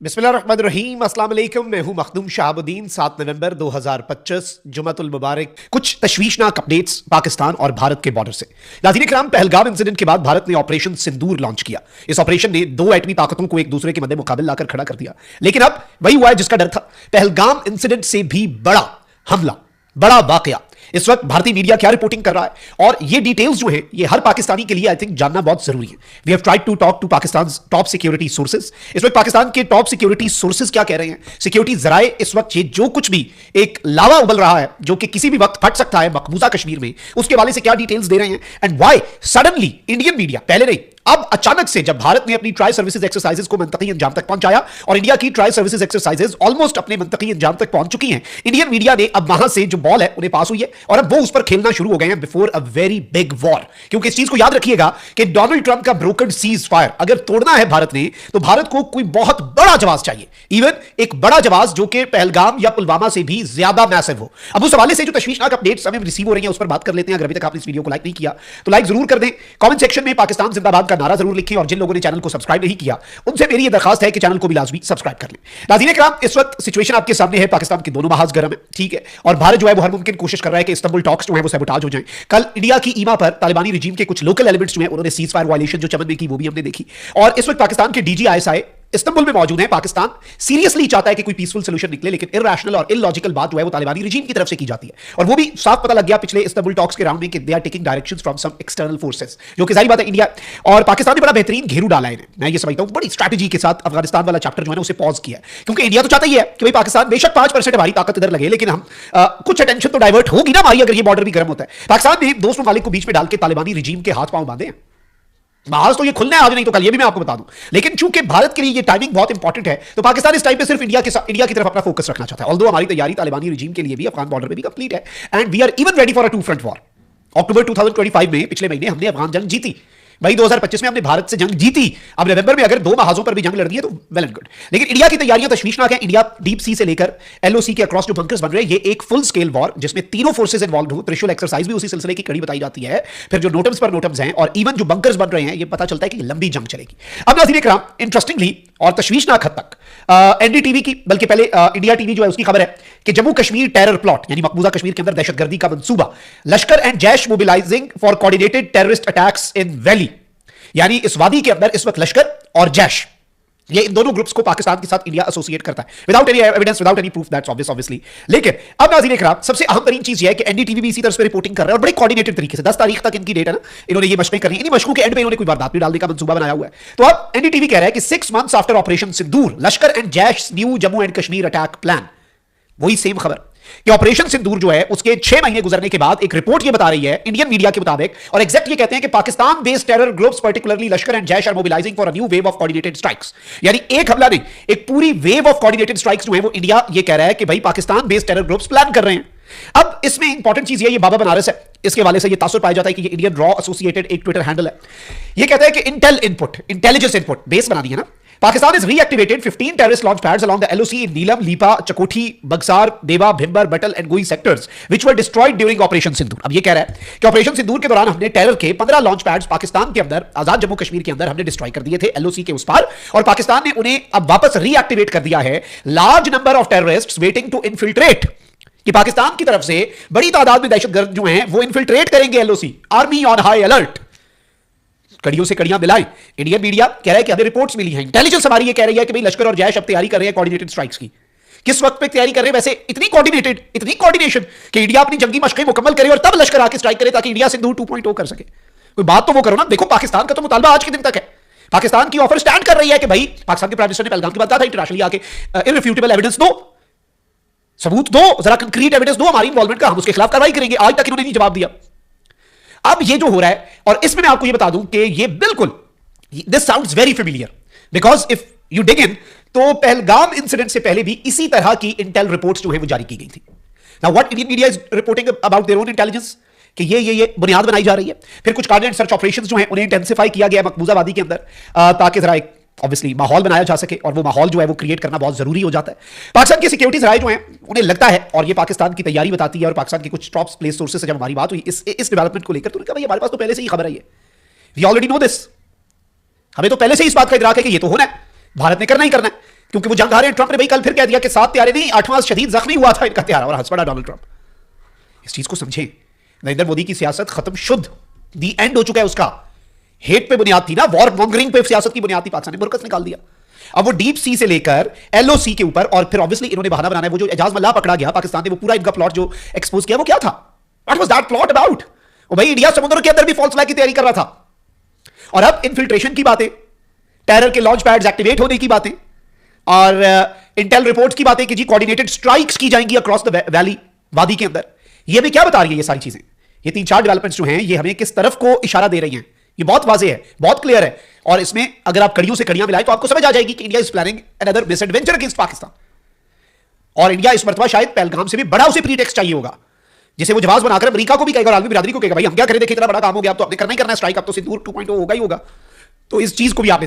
बिस्मिल्लाहिर्रहमानिर्रहीम अस्सलाम वालेकुम। मैं हूं मखदूम शहाबुद्दीन। 7 नवंबर 2025 जुमअतुल मुबारक। कुछ तशवीशनाक अपडेट्स पाकिस्तान और भारत के बॉर्डर से। नाज़रीन किराम, पहलगाम इंसिडेंट के बाद भारत ने ऑपरेशन सिंदूर लॉन्च किया। इस ऑपरेशन ने दो एटमी ताकतों को एक दूसरे के मद्दे मुकाबले लाकर खड़ा कर दिया, लेकिन अब वही हुआ है जिसका डर था। पहलगाम इंसिडेंट से भी बड़ा हमला, बड़ा वाकया। इस वक्त भारतीय मीडिया क्या रिपोर्टिंग कर रहा है और ये डिटेल्स जो है ये हर पाकिस्तानी के लिए आई थिंक जानना बहुत जरूरी है। We have tried to talk to Pakistan top security sources. इस वक्त पाकिस्तान के टॉप सिक्योरिटी सोर्सेज क्या कह रहे हैं, सिक्योरिटी जराए इस वक्त ये जो कुछ भी एक लावा उबल रहा है जो कि किसी भी वक्त फट सकता है मकबूजा कश्मीर में, उसके हवाले से क्या डिटेल्स दे रहे हैं and why suddenly Indian media, पहले नहीं अब अचानक से जब भारत ने अपनी ट्राई सर्विसेज एक्सरसाइजेज को मंतकी अंजाम तक पहुंचाया और इंडिया की ट्राई सर्विसेज एक्सरसाइजेज ऑलमोस्ट अपने मंतकी अंजाम तक पहुंच चुकी हैं, इंडियन मीडिया ने अब वहां से जो बॉल है उन्हें पास हुई है और अब वो उस पर खेलना शुरू हो गए हैं before a very big war. क्योंकि इस चीज को याद रखिएगा कि डोनाल्ड ट्रंप का ब्रोकन सीज फायर अगर तोड़ना है भारत ने, तो भारत को कोई बहुत बड़ा जवाब चाहिए, इवन एक बड़ा जवाब जो कि पहलगाम या पुलवामा से भी ज्यादा मैसिव हो। अब उस हवाले से जो तशवीशनाक अपडेट्स हमें रिसीव हो रही हैं उस पर बात कर लेते हैं। अगर अभी तक आपने इस वीडियो को लाइक नहीं किया तो लाइक जरूर कर दें, कमेंट सेक्शन में पाकिस्तान जिंदाबाद का नारा जरूर लिखें और जिन लोगों ने चैनल को सब्सक्राइब नहीं किया उनसे मेरी यह दरखास्त है कि चैनल को भी लाजमी सब्सक्राइब कर लें। नाज़रीन किराम, इस वक्त सिचुएशन आपके सामने है, पाकिस्तान के दोनों महाज गर्म है, ठीक है, और भारत जो है वो हर मुमकिन कोशिश कर रहा है कि इस्तांबुल टॉक्स जो है वो सैबोटाज हो जाए। कल इंडिया की ईमा पर तालिबानी रिजीम के कुछ लोकल एलिमेंट्स जो है उन्होंने सीज फायर वायलेशन जो चमन में की वो भी हमने देखी। और इस वक्त पाकिस्तान के DGISI इस्तांबुल में मौजूद है। पाकिस्तान सीरियसली चाहता है कि कोई पीसफुल सोल्यूशन निकले, लेकिन इरैशनल और इलॉजिकल बात जो है वो तालिबानी रिजीम की तरफ से की जाती है और वो भी साफ पता लग गया पिछले इस्तांबुल टॉक्स के राउंड में कि they are taking directions from some external forces, जो कि जाहिर बात है इंडिया और पाकिस्तान ने बड़ा बेहतरीन घेरू डाला है। मैं ये समझता हूं बड़ी स्ट्रैटेजी के साथ अफगानिस्तान वाला चैप्टर जो है ना उसे पॉज किया है, क्योंकि इंडिया तो चाहता ही है कि भाई पाकिस्तान बेशक 5% हमारी ताकत इधर लगे, लेकिन हम कुछ अटेंशन तो डाइवर्ट होगी ना हमारी अगर ये बॉर्डर भी गर्म होता है। पाकिस्तान ने दोस्त ममालिक को बीच में डाल के तालिबानी रिजीम के हाथ पांव बांधे हैं। आज तो ये खुलना है, आज नहीं तो कल, ये भी मैं आपको बता दूं। लेकिन चूंकि भारत के लिए ये टाइमिंग बहुत इंपॉर्टेंट है तो पाकिस्तान इस टाइम पे सिर्फ इंडिया की तरफ अपना फोकस रखना चाहता है। ऑल्दो हमारी तैयारी तालिबानी रिजीम के लिए भी अफगान बॉर्डर पे भी कंप्लीट है and we are even ready for a two front war. अक्टूबर 2025 में पिछले महीने हमने अफगान जंग जीती, भाई 2025 में हमने भारत से जंग जीती। अब नवंबर में अगर दो महाजों पर भी जंग लड़नी है तो वेल एंड गुड, लेकिन इंडिया की तैयारियां तशवीशनाक है। इंडिया डीप सी से लेकर LOC के अक्रॉस जो बंकर्स बन रहे हैं, ये एक फुल स्केल वॉर जिसमें तीनों फोर्सेस इन्वॉल्व हो। त्रिशूल एक्सरसाइज भी उसी सिलसिले की कड़ी बताई जाती है। फिर जो नोटम्स पर नोटम्स हैं और इवन जो बंकर्स बन रहे हैं, ये पता चलता है कि लंबी जंग चलेगी। अब नाज़रीन इकराम, इंटरेस्टिंगली और तशवीशनाक हद तक NDTV की, बल्कि पहले इंडिया टीवी जो है उसकी खबर है कि जम्मू कश्मीर टेरर प्लॉट यानी मकबूजा कश्मीर के अंदर दहशतगर्दी का मंसूबा, लश्कर and Jaish mobilising for coordinated terrorist attacks in valley, यानी इस वादी के अंदर इस वक्त लश्कर और जैश, ये इन दोनों ग्रुप्स को पाकिस्तान के साथ इंडिया एसोसिएट करता है without any evidence, without any proof, that's obvious obviously. लेकिन अब नाज़रीन इकराम, सबसे अहम तरीन चीज ये है कि NDTV भी इसी तरह से रिपोर्टिंग कर रहा है और बड़े कोऑर्डिनेटेड तरीके से 10 तारीख तक इनकी डेट है ना, इन्होंने ये मशकें करनी है। इन्हीं मशकों के एंड में इन्होंने कोई वारदात भी डालने का मंसूबा बनाया हुआ है। तो अब NDTV कह रहा है कि 6 months after operation Sindoor, Lashkar and Jaish new Jammu and Kashmir attack plan. वही सेम खबर कि ऑपरेशन सिंदूर जो है उसके 6 महीने गुजरने के बाद एक रिपोर्ट ये बता रही है इंडियन मीडिया के मुताबिक, और एग्जैक्ट ये कहते हैं कि Pakistan based terror groups particularly Lashkar and Jaish are mobilising for a new wave of coordinated strikes. यानी एक हमला नहीं, एक पूरी वेव ऑफ कोऑर्डिनेटेड स्ट्राइक्स जो है वो इंडिया ये कह रहा है कि भाई Pakistan based terror groups plan कर रहे हैं। अब इसमें इंपॉर्टेंट चीज ये बाबा बनारस है, इसके वाले से ये तासुर पाया जाता है कि ये इंडियन रॉ एसोसिएटेड एक ट्विटर हैंडल है, ये कहता है कि Intel input, intelligence input base बना दी है ना, Pakistan has reactivated 15 terrorist launch pads along the LOC in Neelam, Lipa, Chakoti, Bagsar, Deva, Bhimbar, Batal and Gui sectors, which were destroyed during Operation Sindoor. अब ये कह रहा है कि operation सिंदूर के दौरान हमने टेरर के 15 लॉन्च पैड्स पाकिस्तान के अंदर, आजाद जम्मू कश्मीर के अंदर हमने डिस्ट्रॉय कर दिए थे LOC के उस पार, और पाकिस्तान ने उन्हें अब वापस रीएक्टिवेट कर दिया है। Large number of terrorists waiting to infiltrate, कि पाकिस्तान की तरफ से बड़ी तादाद में दहशतगर्द जो हैं वो इन्फिल्ट्रेट करेंगे LOC। Army on high alert, कड़ियों से कड़ियां मिलाएं। इंडियन मीडिया कह रहा है कि हमें रिपोर्ट्स मिली हैं, इंटेलिजेंस हमारी ये कह रही है कि भाई लश्कर और जैश अब तैयारी कर रहे हैं कोऑर्डिनेटेड स्ट्राइक्स की। किस वक्त पे तैयारी कर रहे हैं वैसे, इतनी कोऑर्डिनेटेड, इतनी कोऑर्डिनेशन कि इंडिया अपनी जंगी मशकें मुकम्मल करे और तब लश्कर आके स्ट्राइक करे ताकि इंडिया सिंदूर 2.0 कर सके। कोई बात तो वो करो ना। देखो पाकिस्तान का तो मुतालबा आज के दिन तक है, पाकिस्तान की ऑफर स्टैंड कर रही है कि भाई, पाकिस्तान के प्राइम मिनिस्टर ने पहलगाम की बात कहा था, इंटरनेशनली आके इररिफ्यूटेबल एविडेंस दो, सबूत दो, जरा कंक्रीट एविडेंस दो हमारी इन्वॉल्वमेंट का, हम उसके खिलाफ कार्रवाई करेंगे। आज तक इन्होंने नहीं जवाब दिया। अब ये जो हो रहा है, और इसमें मैं आपको ये बता दूं कि ये बिल्कुल, this sounds very familiar because if you dig in, तो पहलगाम इंसिडेंट से पहले भी इसी तरह की इंटेल रिपोर्ट्स जो है वो जारी की गई थी। Now what Indian media is reporting about their own intelligence, कि ये बुनियाद बनाई जा रही है। फिर कुछ कोऑर्डिनेट सर्च ऑपरेशंस जो हैं उन्हें इंटेंसिफाई किया गया मकबूजा वादी के अंदर, ताकि जरा एक ऑब्वियसली माहौल बनाया जा सके, और वो माहौल जो है वो क्रिएट करना बहुत जरूरी हो जाता है। पाकिस्तान की सिक्योरिटी राय जो है उन्हें लगता है, और ये पाकिस्तान की तैयारी बताती है, और पाकिस्तान की कुछ टॉप प्लेस सोर्सेस से जब हमारी बात हुई इस डेवलपमेंट को लेकर, तो उन्होंने कहा भाई हमारे पास तो पहले से ही खबर है, वी ऑलरेडी नो दिस, हमें तो पहले से ही इस बात का इदराक है कि ये तो होना है, भारत ने करना ही करना है। क्योंकि वो जंग हारे। ट्रंप ने भाई कल फिर कह दिया कि 7 त्यारे नहीं 8वां शदीद जख्मी हुआ था इनका त्यारा, और हंस पड़ा डोनाल्ड ट्रंप। इस चीज को समझें, नरेंद्र मोदी की सियासत खत्म, शुद्ध, दी एंड हो चुका है उसका। हेट पे बुनियाद थी ना, वॉर मॉन्गरिंग पे सियासत की बुनियाद थी, पाकिस्तान ने मुरकस निकाल दिया। अब वो डीप सी से लेकर एलओसी के ऊपर, और फिर ऑब्वियसली इन्होंने बहाना बनाना है, वो जो एजाज मल्लाह पकड़ा गया पाकिस्तान ने, वो पूरा इनका प्लॉट जो एक्सपोज किया वो क्या था? What was that plot about? वो भाई इंडिया समुद्र के अंदर भी फॉल्स फ्लैग की तैयारी कर रहा था। और अब इन्फिल्ट्रेशन की बातें, टेरर के लॉन्च पैड्स एक्टिवेट होने की बातें, और इंटेल रिपोर्ट्स की बातें कि जी कोऑर्डिनेटेड स्ट्राइक्स की जाएंगी अक्रॉस द वैली, वादी के अंदर। ये हमें क्या बता रही है ये सारी चीजें? ये 3-4 डेवलपमेंट्स जो हैं ये हमें किस तरफ को इशारा दे रही हैं? ये बहुत वाज़ेह है, बहुत क्लियर है। और इसमें अगर आप कड़ियों से कड़ियां मिलाएं तो आपको समझ आ जाएगी कि India is planning another misadventure against Pakistan. और इंडिया इस मरतबा शायद पहलगाम से भी बड़ा उसे प्रीटेक्स्ट चाहिए होगा, जिसे वो जवाब बनाकर अमेरिका को भी कहेगा और आलमी बिरादरी को कहेगा भाई हम क्या करें, देखिए इतना बड़ा काम हो गया, अब तो आपने करना ही करना है स्ट्राइक, अब तो सिंदूर 2.0 होगा ही होगा। तो इस चीज को भी आपने